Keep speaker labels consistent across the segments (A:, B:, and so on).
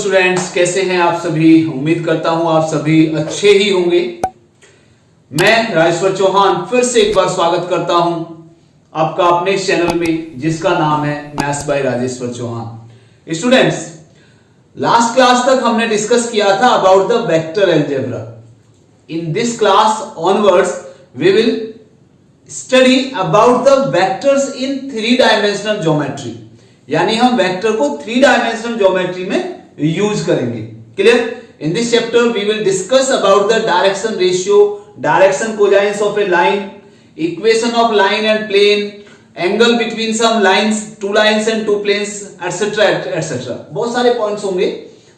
A: Students, कैसे हैं आप सभी। उम्मीद करता हूं आप सभी अच्छे ही होंगे। मैं राजेश्वर चौहान फिर से एक बार स्वागत करता हूं आपका अपने चैनल में, जिसका नाम है maths by Rajeshwar Chauhan. Students, last class तक हमने डिस्कस किया था about the vector algebra. In this class onwards we will study about the vectors in 3 dimensional geometry, यानी हम वेक्टर को 3 डायमेंशनल ज्योमेट्री में यूज करेंगे। Clear? In this chapter we will discuss about the direction ratio, direction cosines of a line, equation of line and plane, angle between some lines, 2 lines and 2 planes, etcetera etcetera. बहुत सारे points होंगे,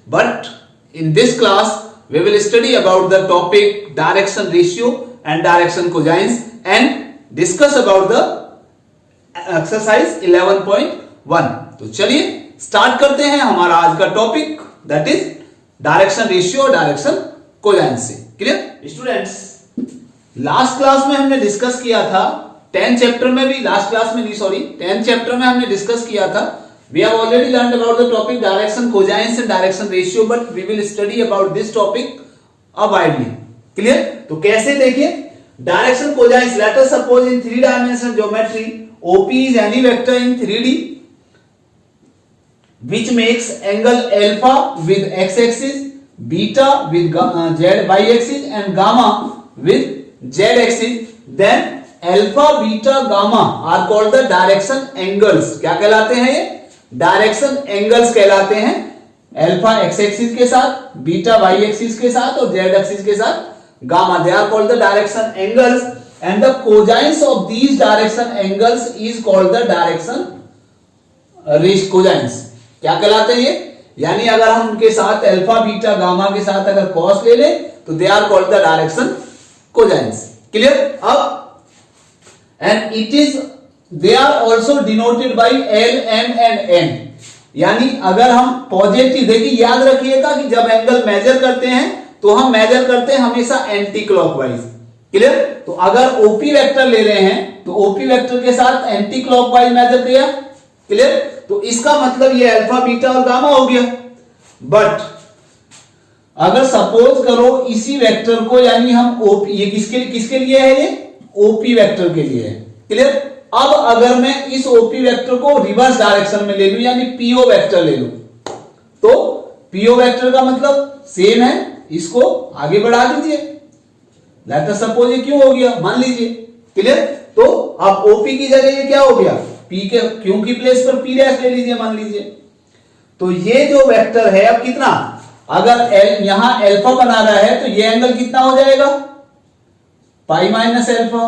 A: but in this class we will study about the topic direction ratio and direction cosines and discuss about the exercise 11.1। तो चलिए start करते हैं हमारा आज का topic, that is direction ratio और डायरेक्शन कोसाइंस से। क्लियर? स्टूडेंट्स, लास्ट क्लास में हमने डिस्कस किया था 10th चैप्टर में भी, 10th चैप्टर में हमने डिस्कस किया था। We have already learned about the topic direction cosines and direction ratio, but we will study about this topic widely. Clear? तो कैसे देखिए, direction cosines, let us suppose in 3 dimensional geometry OP is any vector in 3D which makes angle alpha with x-axis, beta with z-y-axis and gamma with z-axis. Then alpha, beta, gamma are called the direction angles. क्या कहलाते हैं ये? Direction angles कहलाते हैं। Alpha x-axis के साथ, beta y-axis के साथ और z-axis के साथ gamma, they are called the direction angles. And the cosines of these direction angles is called the direction cosines. क्या कहलाते हैं ये? यानी अगर हम उनके साथ अल्फा बीटा गामा के साथ अगर cos ले लें तो they are called the direction cosines. Clear? अब and it is they are also denoted by L, M and N. यानी अगर हम पॉजिटिव, देखिए याद रखिएगा कि जब एंगल मेजर करते हैं तो हम मेजर करते हैं हमेशा एंटी क्लॉकवाइज। क्लियर? तो अगर ओपी वेक्टर ले रहे हैं तो ओपी वेक्टर के साथ एंटी क्लॉकवाइज मेजर किया। क्लियर? तो इसका मतलब ये अल्फा बीटा और गामा हो गया। बट अगर सपोज करो इसी वेक्टर को, यानी हम ओपी, ये किसके लिए है? ये ओपी वेक्टर के लिए है। क्लियर? अब अगर मैं इस ओपी वेक्टर को रिवर्स डायरेक्शन में ले लूं, यानी पीओ वेक्टर ले लूं, तो पीओ वेक्टर का मतलब सेम है, इसको आगे बढ़ा दीजिए। लेट अस सपोज ये क्यों हो गया, मान लीजिए। क्लियर? तो अब ओपी की जगह ये क्या हो गया, पी के क्यों की प्लेस पर पी डैश ले लीजिए, मान लीजिए। तो ये जो वेक्टर है अब कितना, अगर यहां अल्फा बना रहा है तो ये एंगल कितना हो जाएगा, पाई माइनस अल्फा,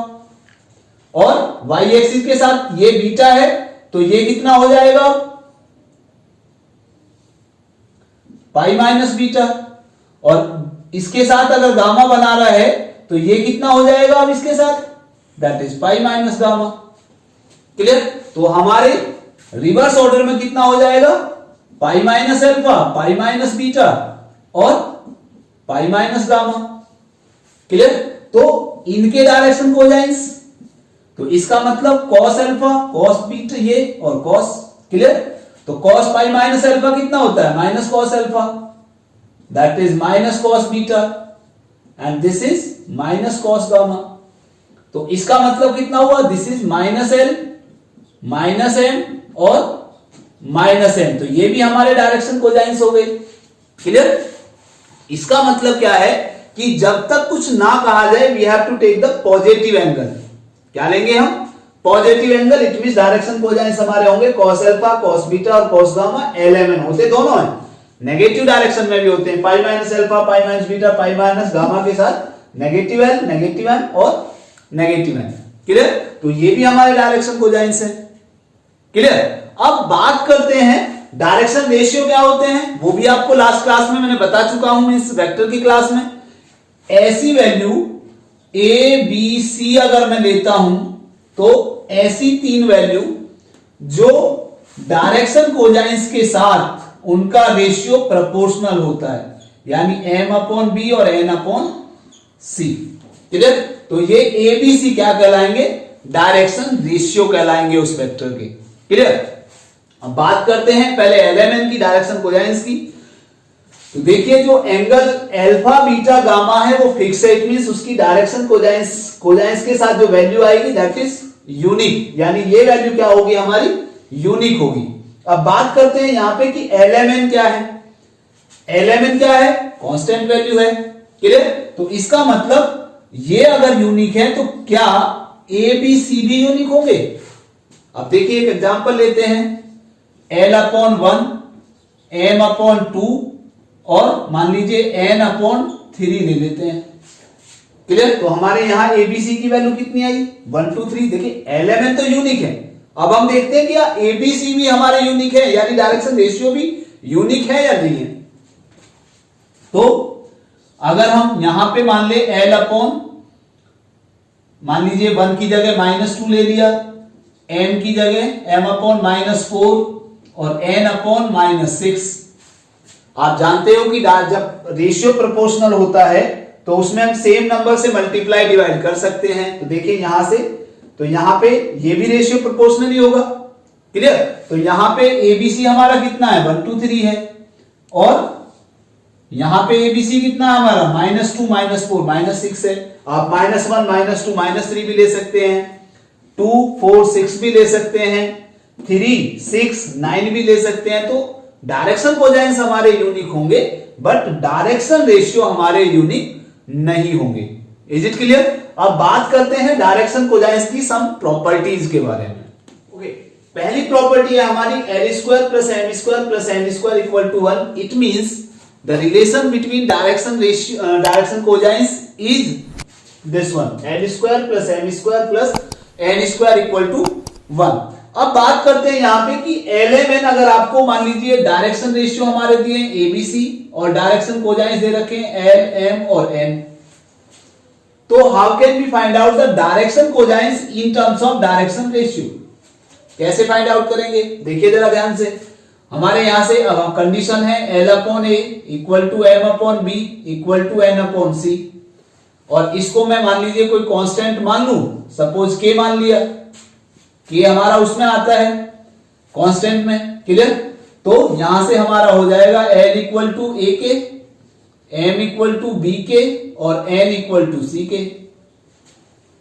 A: और वाई एक्सिस के साथ ये बीटा है तो ये कितना हो जाएगा, पाई माइनस बीटा, और इसके साथ अगर गामा बना रहा है तो ये कितना हो जाएगा अब इसके साथ, that is pi minus gamma. Clear? तो हमारे रिवर्स ऑर्डर में कितना हो जाएगा, पाई minus alpha, pi minus beta और पाई माइनस गामा। क्लियर? तो इनके डायरेक्शन कोसाइंस, तो इसका मतलब कॉस अल्फा, कॉस बीटा ये और कॉस। क्लियर? तो कॉस पाई माइनस अल्फा कितना होता है, minus cos alpha, that is minus cos beta, and this is minus cos gamma. तो इसका मतलब कितना हुआ, this is minus L, minus M और माइनस एम। तो ये भी हमारे डायरेक्शन कोसाइंस हो गए। क्लियर? इसका मतलब क्या है कि जब तक कुछ ना कहा जाए we have to take the positive angle. क्या लेंगे हम, positive angle. It means direction cosines हमारे होंगे कॉस अल्फा, कॉस बीटा और cos gamma. L M N होते दोनों हैं, नेगेटिव डायरेक्शन में भी होते हैं, pi minus alpha, pi minus beta, pi minus gamma के साथ नेगेटिव एल, नेगेटिव एन और नेगेटिव एन। क्लियर? तो ये भी हमारे डायरेक्शन कोसाइंस है। क्लियर? अब बात करते हैं डायरेक्शन रेशियो क्या होते हैं, वो भी आपको लास्ट क्लास में मैंने बता चुका हूं इस वेक्टर की क्लास में। ऐसी वैल्यू ए बी सी अगर मैं लेता हूं तो ऐसी 3 वैल्यू जो डायरेक्शन कोसाइंस के साथ उनका रेशियो प्रोपोर्शनल होता है, यानी m अपॉन बी और n अपॉन सी। क्लियर? तो ये ए बी सी क्या कहलाएंगे, डायरेक्शन रेशियो कहलाएंगे उस वेक्टर के। क्लियर? अब बात करते हैं पहले एल एम एन की, डायरेक्शन कोसाइंस की। तो देखिए जो एंगल अल्फा बीटा गामा है वो फिक्स है, इट मींस उसकी डायरेक्शन कोजाइंस के साथ जो वैल्यू आएगी दैट इज यूनिक, यानी ये वैल्यू क्या होगी हमारी यूनिक होगी। अब बात करते हैं यहां पे कि LMN क्या है। LMN क्या है? कांस्टेंट वैल्यू है, क्लियर। तो इसका मतलब ये अगर यूनिक है तो क्या ABC भी यूनिक होंगे? अब देखिए एक एग्जांपल लेते हैं, L/1 M/2 और मान लीजिए N/3 ले लेते हैं, क्लियर। तो हमारे यहां ABC की वैल्यू कितनी आई? 1 2 3। देखिए LMN तो यूनिक है, अब हम देखते हैं कि ABC भी हमारे यूनिक है, यानी डायरेक्शन रेशियो भी यूनिक है या नहीं है। तो अगर हम यहां पे मान ले मान लीजिए 1 की जगह -2 ले लिया, M की जगह M/-4 और N/-6। आप जानते हो कि जब रेशियो प्रोपोर्शनल होता है तो उसमें हम सेम नंबर से मल्टीप्लाई डिवाइड कर सकते हैं। तो देखिए यहां से, तो यहां पे ये भी रेशियो प्रोपोर्शनल ही होगा, क्लियर। तो यहां पे ABC हमारा कितना है? 1 2 3 है, और यहां पे ABC कितना है हमारा? -2 -4 -6 है। आप -1 -2 -3 भी ले सकते हैं, 2 4 6 भी ले सकते हैं, 3 6 9 भी ले सकते हैं। तो डायरेक्शन कोजाइंस हमारे यूनिक होंगे, बट डायरेक्शन रेशियो हमारे यूनिक नहीं होंगे। Is it clear? अब बात करते हैं डायरेक्शन कोजाइंस की सम प्रॉपर्टीज के बारे में। ओके, पहली प्रॉपर्टी है हमारी L² + M² + N² = 1। It means the relation between direction cosines is this one, L² + M² + N² = 1। अब बात करते हैं यहां पे कि LMN अगर आपको मान लीजिए डायरेक्शन रेशियो हमारे दिए ABC और डायरेक्शन कोजाइंस दे रखे हैं L M और N, तो how can we find out the direction cosines in terms of direction ratio? कैसे फाइंड आउट करेंगे? देखिए जरा ध्यान से, हमारे यहां से कंडीशन है L/A = M/B = N/C, और इसको मैं मान लीजिए कोई कांस्टेंट मान लूं, सपोज K मान लिया, K हमारा उसमें आता है कांस्टेंट में, क्लियर। तो यहां से हमारा हो जाएगा L = AK, M = BK और N = CK,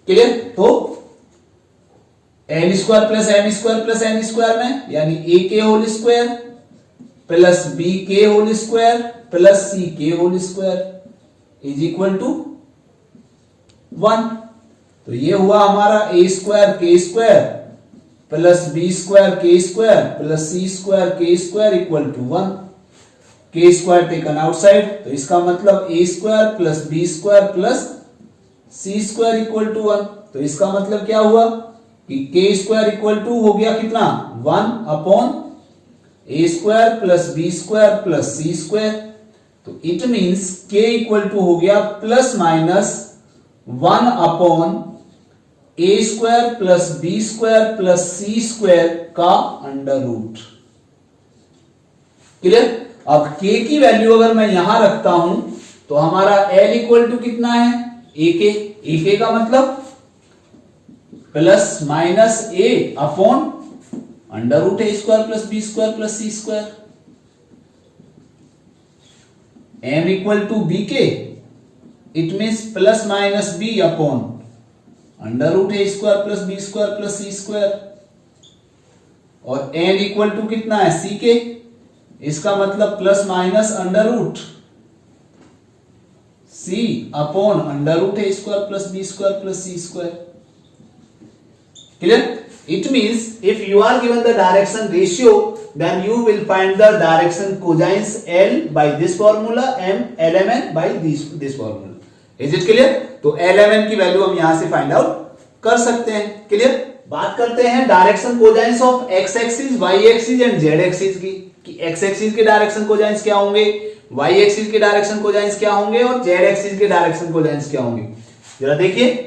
A: क्लियर। तो L² + M² + N² में यानी AK² + BK² + CK² = 1। तो ये हुआ हमारा A² K² + B² K² + C² K² = 1। K² taken outside, तो इसका मतलब A² + B² + C² = 1। तो इसका मतलब क्या हुआ कि K² हो गया कितना? 1/A² + B² + C²। तो इट मींस K हो गया ±1/A² + B² + C² का √। क्लियर? अब K की वैल्यू अगर मैं यहां रखता हूं तो हमारा L = कितना है? AK का मतलब ±A/√A² + B² + C²। M = BK, it means ±B/√A² + B² + C²। और N = कितना है? CK, इसका मतलब ±√C/√A² + B² + C²। Clear? It means if you are given the direction ratio, then you will find the direction cosines L by this formula, LMN by this formula. Is it clear? तो LMN की value हम यहां से find out कर सकते हैं। Clear? बात करते हैं direction cosines of X axis, Y axis and Z axis की, कि एक्स एक्सिस के डायरेक्शन कोजाइंस क्या होंगे, वाई एक्सिस के डायरेक्शन कोजाइंस क्या होंगे और जेड एक्सिस के डायरेक्शन कोजाइंस क्या होंगे। जरा देखिए,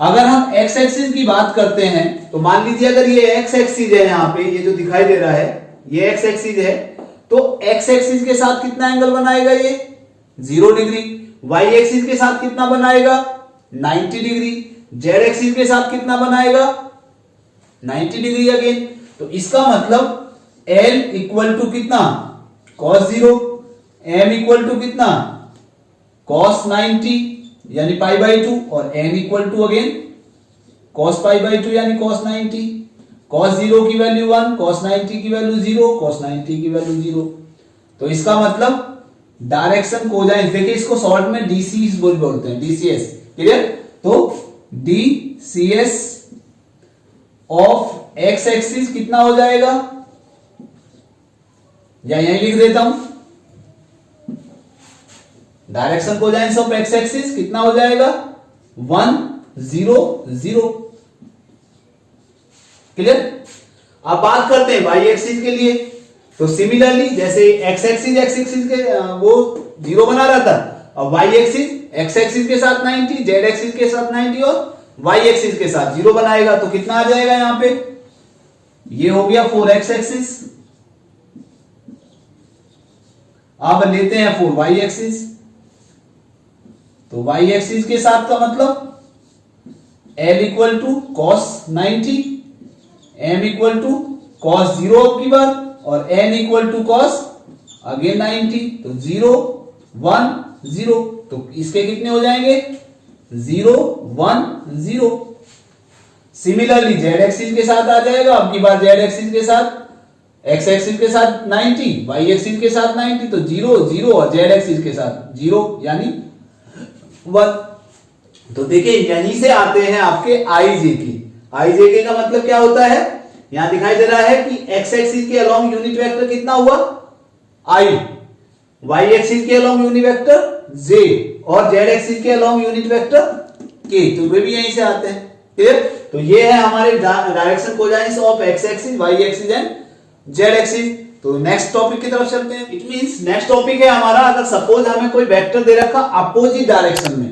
A: अगर हम एक्स एक्सिस की बात करते हैं तो मान लीजिए अगर ये एक्स एक्सिस है, यहां पे ये जो दिखाई दे रहा है ये एक्स एक्सिस है, तो एक्स एक्सिस के साथ कितना एंगल बनाएगा? ये 0 डिग्री। वाई एक्सिस के साथ कितना बनाएगा? 90 डिग्री। जेड एक्सिस के साथ कितना बनाएगा? 90 डिग्री अगेन। तो इसका मतलब L = कितना? cos 0 m इक्वल टू कितना cos 90 यानी पाई बाई 2 और n equal to again cos pi by 2 यानी cos 90, cos 0 की वैल्यू 1, cos 90 की वैल्यू 0, cos 90 की वैल्यू 0। तो इसका मतलब डायरेक्शन कोजाइंस, देखिए इसको शॉर्ट में डीसीएस बोलते हैं, डीसीएस, क्लियर। तो डीसीएस ऑफ एक्स एक्सिस कितना हो जाएगा, या यहीं लिख देता हूं, direction cosines of X axis कितना हो जाएगा 1 0 0, क्लियर। अब बात करते हैं वाई एक्सिस के लिए। तो सिमिलरली जैसे एक्स एक्सिस के वो 0 बना रहा था, अब वाई एक्सिस एक्स एक्सिस के साथ 90, जेड एक्सिस के साथ 90 और वाई एक्सिस के साथ 0 बनाएगा, तो कितना आ जाएगा यहां पे, ये हो गया 4x एक्सिस। अब लेते हैं 4y एक्सिस, तो y एक्सिस के साथ का मतलब L equal to cos 90, m equal to cos 0 की बार और n equal to cos again 90, तो 0 1 0, तो इसके कितने हो जाएंगे 0 1 0। सिमिलरली z एक्सिस के साथ आ जाएगा, अब की बार z एक्सिस के साथ, x एक्सिस के साथ 90, y एक्सिस के साथ 90, तो 0 0 और z एक्सिस के साथ 0 यानी 1। तो देखिए यहीं से आते हैं आपके आई जे के का मतलब क्या होता है, यहां दिखाई दे रहा है कि x एक्सिस के अलोंग यूनिट वेक्टर कितना हुआ i, y एक्सिस के अलोंग यूनिट वेक्टर j और z एक्सिस के अलोंग यूनिट वेक्टर k, तो वे भी यहीं से आते हैं, क्लियर। तो ये है हमारे direction cosines of x axis, y axis and z axis. तो नेक्स्ट टॉपिक की तरफ चलते हैं। इट मींस नेक्स्ट टॉपिक है हमारा, अगर सपोज हमें कोई वेक्टर दे रखा अपोजिट डायरेक्शन में,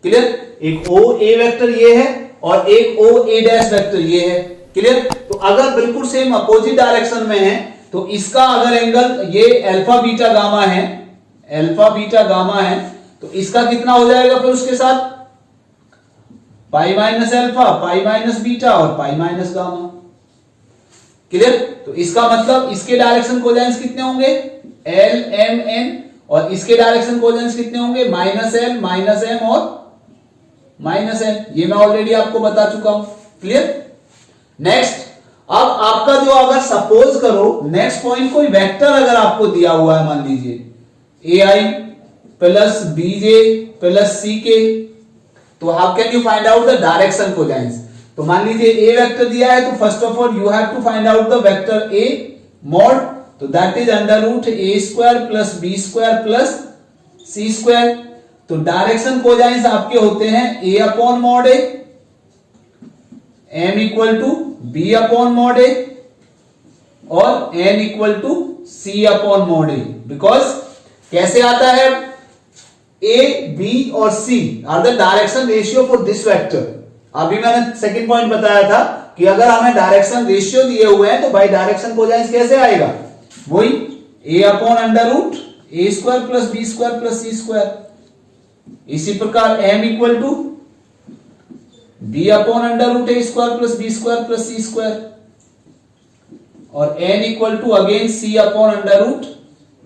A: क्लियर, एक ओ ए वेक्टर ये है और एक ओ ए डैश वेक्टर ये है, क्लियर। तो अगर बिल्कुल सेम अपोजिट डायरेक्शन में है तो इसका अगर एंगल ये अल्फा बीटा गामा है, तो इसका कितना हो जाएगा फिर उसके साथ पाई minus alpha, pi minus beta और पाई माइनस गामा, क्लियर। तो इसका मतलब इसके डायरेक्शन कोजाइंस कितने होंगे एल एम एन और इसके डायरेक्शन कोजाइंस कितने होंगे माइनस एल माइनस एम और माइनस एन, ये मैं ऑलरेडी आपको बता चुका हूं, क्लियर। नेक्स्ट, अब आपका जो अगर सपोज करो नेक्स्ट पॉइंट कोई वेक्टर अगर आपको दिया हुआ है, मान लीजिए A I plus B J plus C K, तो how can you find out the direction cosines. तो मान लीजिए ए वेक्टर दिया है, तो first of all you have to find out the vector A mod, तो that is under root A square plus B square plus C square. तो direction cosines आपके होते हैं A upon mod A, M equal to B upon mod ए और N equal to C upon mod A. Because कैसे आता है, A B और C are the direction ratio for this vector. अभी मैंने सेकंड पॉइंट बताया था कि अगर हमें डायरेक्शन रेशियो दिए हुए हैं तो भाई डायरेक्शन कोजाइंस कैसे आएगा, वही A upon under root A square plus B square plus C square. इसी प्रकार m equal to B upon under root A square plus B square plus C square और n equal to again C upon under root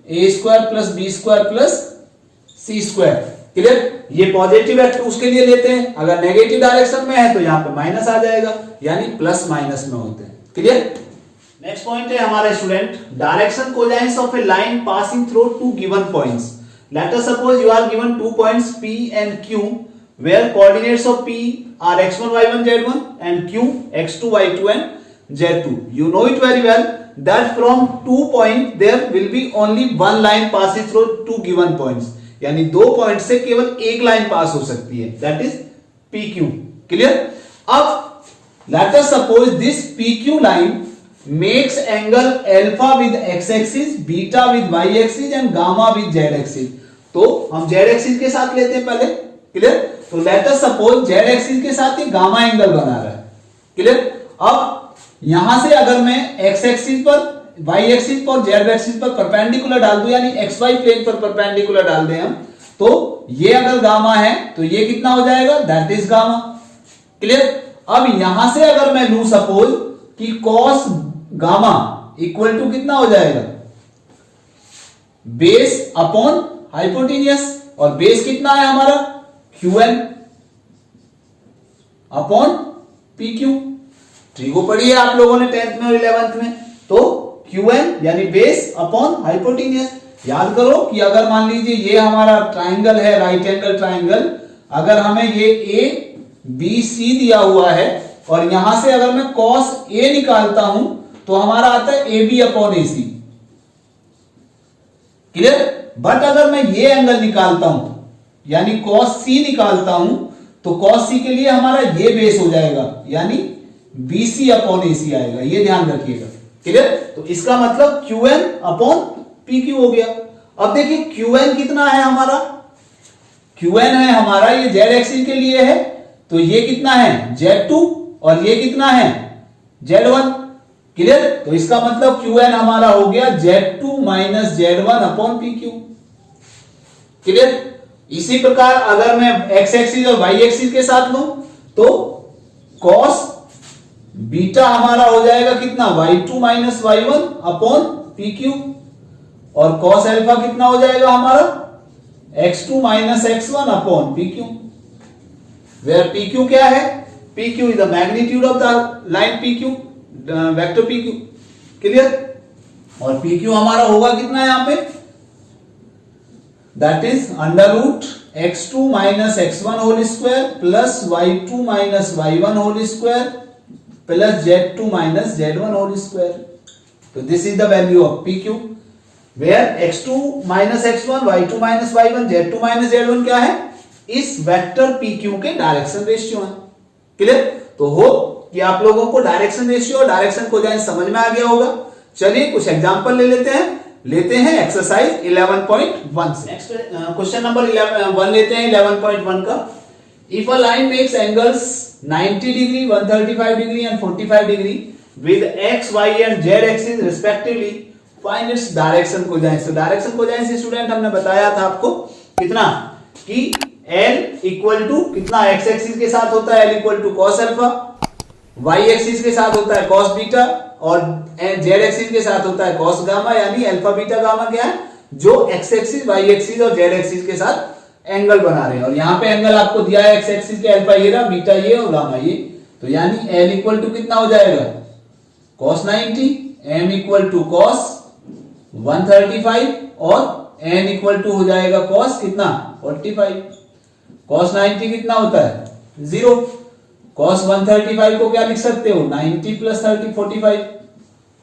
A: A square plus B square plus C square, clear. ये positive है तो उसके लिए लेते हैं, अगर negative direction में है तो यहां पे माइनस आ जाएगा, यानी प्लस माइनस में होते हैं, क्लियर। नेक्स्ट पॉइंट है हमारा student, direction cosines of a line passing through two given points. Let us suppose you are given 2 points P and Q where coordinates of P are x1, y1, z1 and Q x2, y2 and z2. You know it very well that from 2 points there will be only one line passing through 2 given points. यानी 2 point से केवल एक line पास हो सकती है, that is PQ, clear? अब let us suppose this PQ line makes angle alpha with x axis, beta with y axis and gamma with z axis. तो हम z एक्सिस के साथ लेते हैं पहले, क्लियर। तो late us suppose z axis के साथ ये गामा एंगल बना रहा है, क्लियर। अब यहां से अगर मैं x एक्सिस पर, y एक्सिस पर, z एक्सिस पर परपेंडिकुलर डाल दूं, यानी xy प्लेन पर परपेंडिकुलर डाल दें हम, तो ये अगर गामा है तो ये कितना हो जाएगा, दैट इज गामा, क्लियर। अब यहां से अगर मैं लूं सपोज कि cos गामा इक्वल टू कितना हो जाएगा, बेस अपॉन हाइपोटेनियस, और बेस कितना है हमारा QN अपॉन PQ। ट्री को पढ़ी है आप लोगों ने 10th में और 11th में। तो QN यानी बेस अपॉन हाइपोटेनियस। याद करो कि अगर मान लीजिए ये हमारा ट्राइंगल है, राइट एंगल ट्राइंगल, अगर हमें ये ABC दिया हुआ है और यहां से अगर मैं cos A निकालता हूं तो हमारा आता है AB upon AC। Clear? But अगर मैं ये एंगल निकालता हूं यानी cos C निकालता हूं तो cos C के लिए हमारा ये बेस हो जाएगा यानी BC अपॉन AC आएगा, ये ध्यान रखिएगा। क्लियर? तो इसका मतलब QN अपॉन PQ हो गया। अब देखिए QN कितना है हमारा, QN है हमारा ये Z एक्सिस के लिए है, तो ये कितना है Z2 और ये कितना है Z1। क्लियर? तो इसका मतलब QN हमारा हो गया Z2 minus Z1 upon PQ। Clear? इसी प्रकार अगर मैं X एक्सिस और Y एक्सिस के साथ लूं तो cos बीटा हमारा हो जाएगा कितना Y2 minus Y1 upon PQ, और cos अल्फा कितना हो जाएगा हमारा X2 minus X1 upon PQ, where PQ क्या है, PQ is the magnitude of the line PQ, vector PQ। Clear? और PQ हमारा होगा कितना यहां पे, that is under root x2 minus x1 whole square plus y2 minus y1 whole square plus z2 minus z1 whole square. तो this is the value of PQ, where x2 minus x1, y2 minus y1, z2 minus z1 क्या है, इस vector PQ के direction ratio है। Clear? तो हो कि आप लोगों को डायरेक्शन रेशियो और डायरेक्शन कोसाइन समझ में आ गया होगा। चलिए कुछ एग्जांपल लेते हैं एक्सरसाइज 11.1 से। नेक्स्ट क्वेश्चन नंबर 1 लेते हैं 11.1 का। If a line makes angles 90 degree, 135 degree and 45 degree with x, y and z axis respectively, find its direction cosine. तो डायरेक्शन कोसाइन स्टूडेंट हमने बताया था आपको कितना, कि L इक्वल टू कितना x एक्सिस के साथ होता है L equal to cos alpha, y axis के साथ होता है cos बीटा, और z एक्सिस के साथ होता है cos गामा, यानी अल्फा बीटा गामा क्या है, जो x एक्सिस, y एक्सिस और z एक्सिस के साथ एंगल बना रहे हैं। और यहाँ पे एंगल आपको दिया है x एक्सिस के अल्फा ये रहा, बीटा ये और गामा ये, तो यानी L इक्वल टू कितना हो जाएगा cos 90, M equal to cos 135 और N इक्वल टू हो जाएगा cos कितना 45। cos 90 कितना होता है 0, cos 135 को क्या लिख सकते हो 90 प्लस 30 45,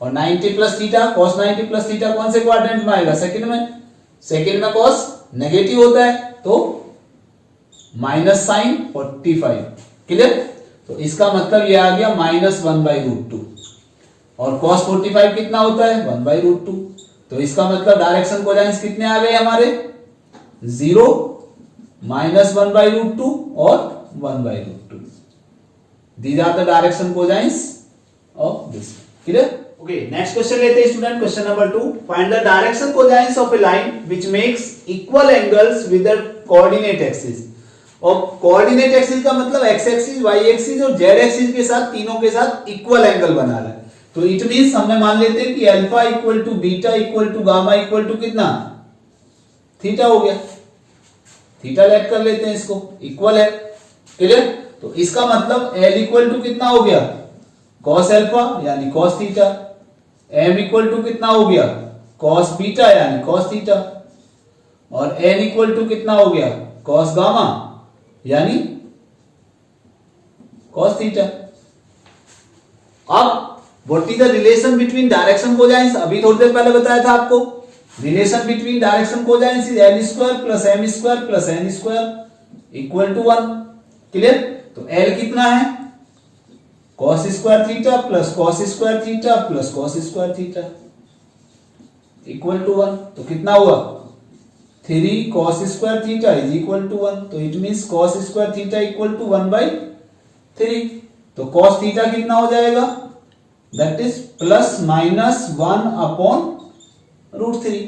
A: और 90 plus theta, cos 90 plus theta कौन से क्वाड्रेंट में आएगा, सेकंड में। सेकंड में cos नेगेटिव होता है तो माइनस साइन 45। क्लियर? तो इसका मतलब ये आ गया -1/√2, और cos 45 कितना होता है 1/√2। तो इसका मतलब डायरेक्शन कोसाइंस कितने आ गए हमारे 0, -1/√2 और 1/√2। These are the direction cosines of this. Clear? Okay, next question लेते हैं student, question number 2। Find the direction cosines of a line which makes equal angles with the coordinate axis। और coordinate axis का मतलब x axis, y axis और z axis के साथ, तीनों के साथ इक्वल एंगल बना रहा है। तो इट मींस हमने मान लेते हैं कि alpha equal to beta equal to gamma equal to कितना थीटा हो गया। थीटा लेट कर लेते हैं, इसको इक्वल है। क्लियर? तो इसका मतलब L इक्वल टू कितना हो गया cos अल्फा यानी cos theta, M equal to कितना हो गया cos बीटा यानी cos थीटा, और N इक्वल टू कितना हो गया cos गामा यानी cos थीटा। अब what is the relation between direction cosines, अभी थोड़ी देर पहले बताया था आपको, relation between direction cosines is L square plus M square plus N square equal to 1। Clear? तो L कितना है cos square theta plus cos square theta plus cos square theta equal to 1। तो कितना हुआ 3 cos square theta is equal to 1। तो it means cos square theta equal to 1/3। तो cos theta कितना हो जाएगा, that is plus minus 1 upon √3।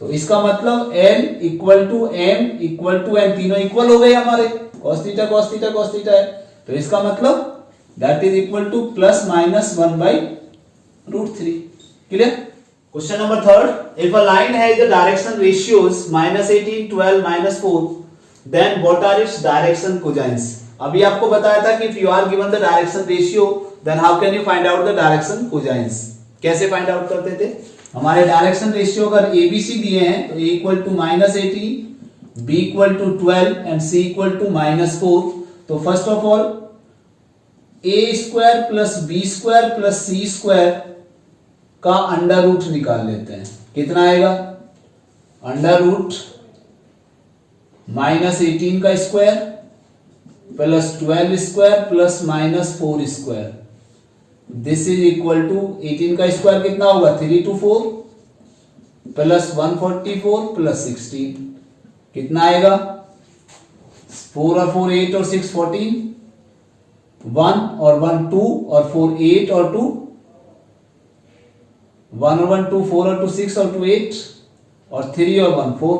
A: तो इसका मतलब L equal to M equal to N, तीनों इक्वल हो गए हमारे, cos theta cos theta cos theta है। तो इसका मतलब that is equal two plus minus 1/√3। Clear? Question number third. If a line has the direction ratios -18, 12, -4, then what are its direction cosines? अभी आपको बताया था कि if you are given the direction ratio, then how can you find out the direction cosines? कैसे find out करते थे? हमारे direction ratio अगर ABC दिए हैं तो A equal to -18, B equal to 12 and C equal to -4. तो first of all A square plus B square plus C square का अंडर रूट निकाल लेते हैं. कितना आएगा? अंडर रूट -18 का square plus 12 square plus -4 square. This is equal to 18 का square कितना होगा? 324 प्लस 144 प्लस 16 कितना आएगा? 4 और 4 8 और 6 14, 1 और 1 2 और 4 8 और 2, 1 और 1 2, 4 और 2 6 और 2 8 और 3 और 1 4,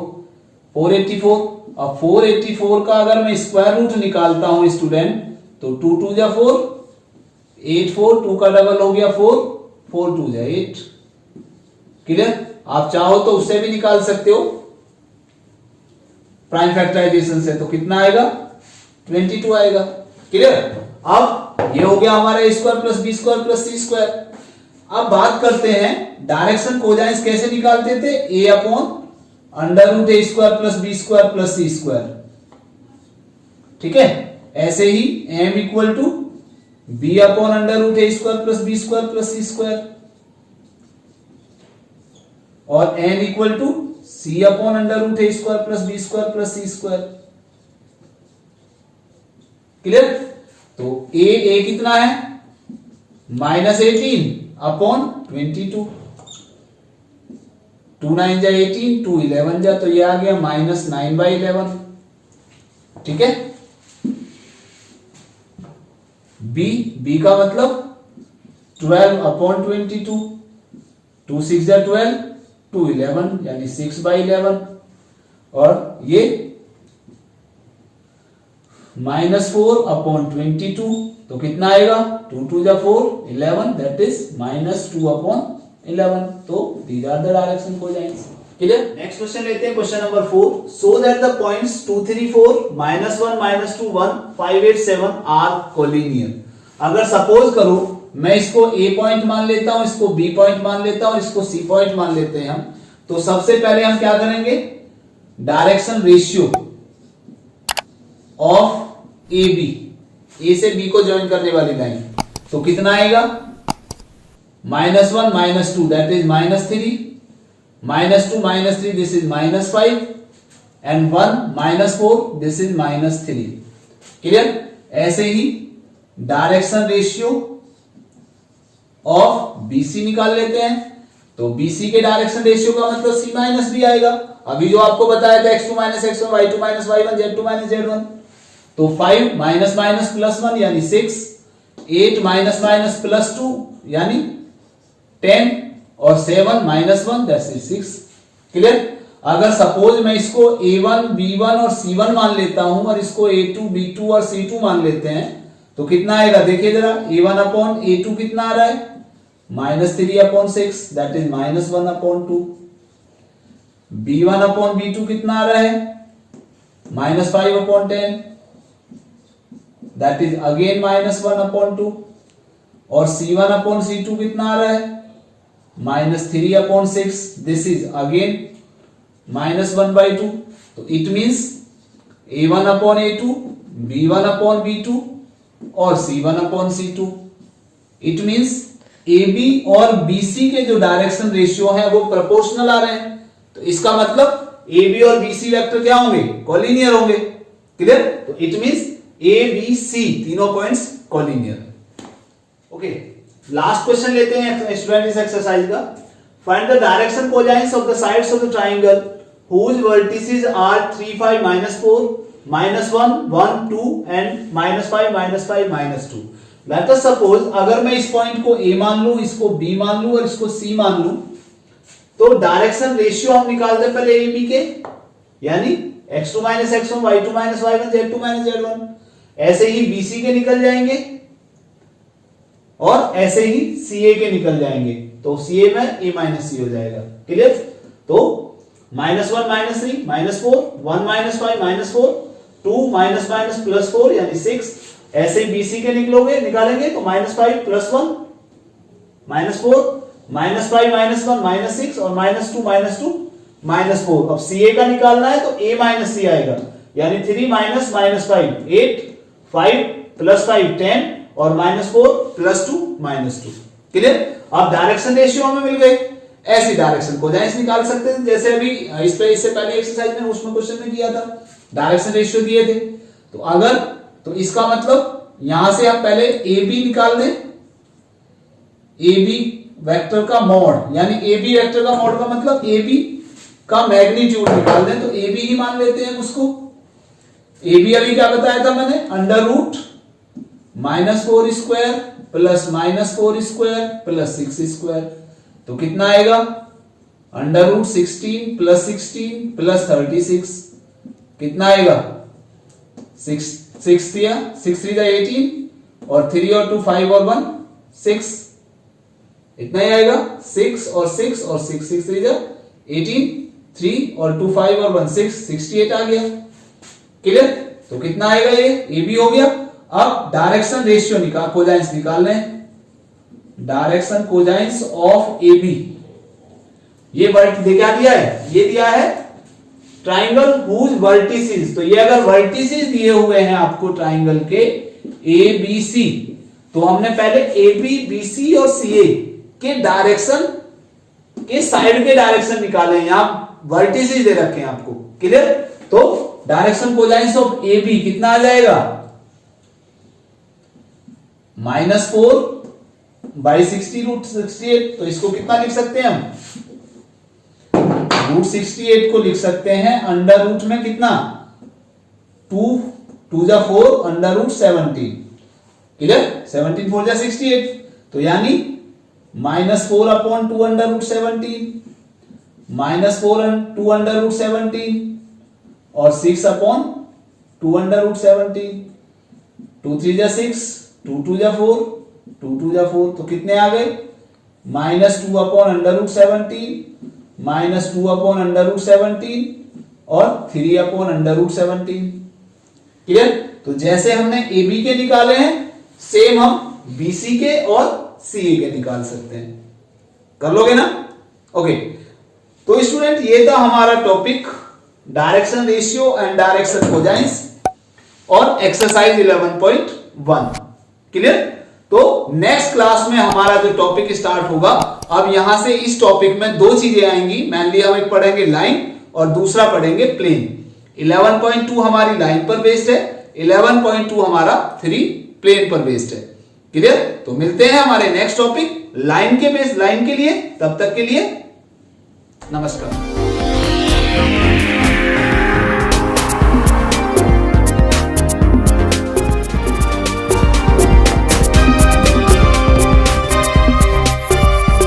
A: 484. अब 484 का अगर मैं स्क्वायर रूट निकालता हूं स्टूडेंट तो 2 2 जा 4, 8 4, 2 का डबल हो गया 4, 4 2 जा 8. क्लियर? आप चाहो तो उससे भी निकाल सकते हो प्राइम फैक्टराइजेशन से. तो कितना आएगा? 22 आएगा. क्लियर? अब ये हो गया हमारा a square plus B square plus C square. अब बात करते हैं डायरेक्शन कोजाइंस कैसे निकालते थे? a upon under root A square plus B square plus C square. ठीक है? ऐसे ही m equal to b upon under root A square plus B square plus C square और n equal to c upon under root A square plus B square plus C square. Clear? तो a कितना है? -18 upon 22. 2 9 जा 18, 2 11 जा, तो ये आ गया -9/11. ठीक है? b का मतलब 12 अपॉन 22, 2 6 जा 12, 2 11 यानी 6/11 और ये -4 अपॉन 22 तो कितना आएगा? 2 2 जा 4, 11 दैट इज -2 अपॉन 11. तो these are the direction cosines. Clear? Next question लेते हैं. Question number 4. So that the points 2 3 4 -1 -2 1 5 8 7 are collinear. अगर सपोज करो मैं इसको A पॉइंट मान लेता हूं, इसको B पॉइंट मान लेता हूं, इसको C पॉइंट मान लेते हैं हम. तो सबसे पहले हम क्या करेंगे? Direction ratio of AB, A से B को ज्वाइन करने वाली लाइन. तो कितना आएगा? -1 -2 that is -3, -2 -3 this is -5 and 1 -4 this is -3. Clear? ऐसे ही डायरेक्शन रेशियो ऑफ BC निकाल लेते हैं. तो BC के डायरेक्शन रेशियो का मतलब C माइनस B आएगा. अभी जो आपको बताया था x2 - x1 y2 - y1 z2 - z1. तो 5 माइनस माइनस प्लस 1 यानी 6, 8 माइनस माइनस प्लस 2 यानी 10 और 7 माइनस 1 दैट्स इज 6. क्लियर? अगर सपोज मैं इसको A1 B1 और C1 मान लेता हूं और इसको A2 B2 और C2 मान लेते हैं तो कितना आएगा? देखिए जरा. A1 अपॉन A2 कितना आ रहा है? -3 upon 6 that is -1 upon 2. B1 upon B2 कितना आ रहा है? -5 upon 10 that is again -1 upon 2. और C1 अपॉन C2 कितना आ रहा है? -3 अपॉन 6 दिस इज अगेन -1/2. तो it means A1 upon A2, B1 upon B2 और C1 upon C2. It means AB और BC के जो डायरेक्शन रेशियो है वो प्रोपोर्शनल आ रहे हैं. तो इसका मतलब AB और BC वेक्टर क्या होंगे? कोलिनियर होंगे. क्लियर? तो इट मींस ABC तीनों points collinear. Okay, last question लेते हैं स्टूडेंट इस एक्सरसाइज का. Find the direction cosines of the sides of the triangle whose vertices are 3 5 -4 -1 1 2 and -5 -5 -2. Late us suppose अगर मैं इस पॉइंट को A मान लूं, इसको B मान लूं और इसको C मान लूं तो डायरेक्शन रेशियो हम निकालते हैं पहले AB के, यानी x2 - x1 y2 - y1 z2 - z1. ऐसे ही BC के निकल जाएंगे और ऐसे ही CA के निकल जाएंगे. तो सी ए में ए माइनस सी हो जाएगा। क्लियर? तो -1 -3 -4, 1 -5 -4, 2 माइनस प्लस 4 यानी 6। ऐसे ही बीसी के निकालेंगे तो -5 + 1 -4, -5 -1 -6 और -2 -4। अब सी ए का निकालना है तो ए माइनस सी आएगा, यानी 3 -5 8, 5 + 5 10 और -4 + 2 -2। क्लियर? अब डायरेक्शन रेशियो में मिल गए। ऐसी डायरेक्शन कोजाइंस निकाल सकते हैं, जैसे अभी इससे पहले एक्सरसाइज में उसमें क्वेश्चन में किया था, डायरेक्शन रेशियो दिए थे। तो अगर तो इसका मतलब यहां से आप पहले ए बी निकाल दें, ए बी वेक्टर का मॉड, यानी ए बी वेक्टर का मॉड का मतलब ए बी का मैग्नीट्यूड निकाल दें, तो ए बी ही मान लेते हैं उसको। ए बी अभी क्या बताया था मैंने, √-4² +-4² +6²। तो कितना आएगा, √16 + 16 + 36 कितना आएगा, 6 3 18 और 3 और 2 5 और 1 6, इतना ही आएगा। 6 और 6 और 6 6 3 18, 3 और 2 5 और 1 6 68 आ गया। क्लियर? तो कितना आएगा, ये ए बी हो गया। अब डायरेक्शन रेशियो कोजाइंस निकाल लें। Direction cosines of A B, ये क्या दिया है, ये दिया है ट्राइंगल हुज वर्टिसेस। तो ये अगर वर्टिसेस दिए हुए हैं आपको ट्राइंगल के ए बी सी, तो हमने पहले ए बी बी सी और सी ए के डायरेक्शन के साइड के डायरेक्शन निकाले हैं, यहां वर्टिसेस दे रखे हैं आपको। क्लियर? तो direction cosines of A B कितना आ जाएगा, -4/60 √68। तो इसको कितना लिख सकते हैं हम, √68 को लिख सकते हैं अंडर रूट में कितना, 2 2 जा 4 √17। क्लियर? 17 4 जा 68, तो यानी -4/2 √17 -4/2 √17 और 6/2 √17। 2 3 जा 6, 2 2 जा 4, 2 2 जा 4, तो कितने आ गए, -2/√17 -2/√17 और 3/√17। क्लियर? तो जैसे हमने ए बी के निकाले हैं, सेम हम बी सी के और सी ए के निकाल सकते हैं। कर लोगे ना? ओके। तो स्टूडेंट, ये था हमारा topic direction ratio and direction cosines और एक्सरसाइज 11.1। क्लियर? तो नेक्स्ट क्लास में हमारा जो टॉपिक स्टार्ट होगा, अब यहां से इस टॉपिक में दो चीजें आएंगी मेनली। हम एक पढ़ेंगे लाइन और दूसरा पढ़ेंगे प्लेन। 11.2 हमारी लाइन पर बेस्ड है, 11.2 हमारा 3 प्लेन पर बेस्ड है। क्लियर? तो मिलते हैं हमारे नेक्स्ट टॉपिक लाइन के लिए। तब तक के लिए नमस्कार।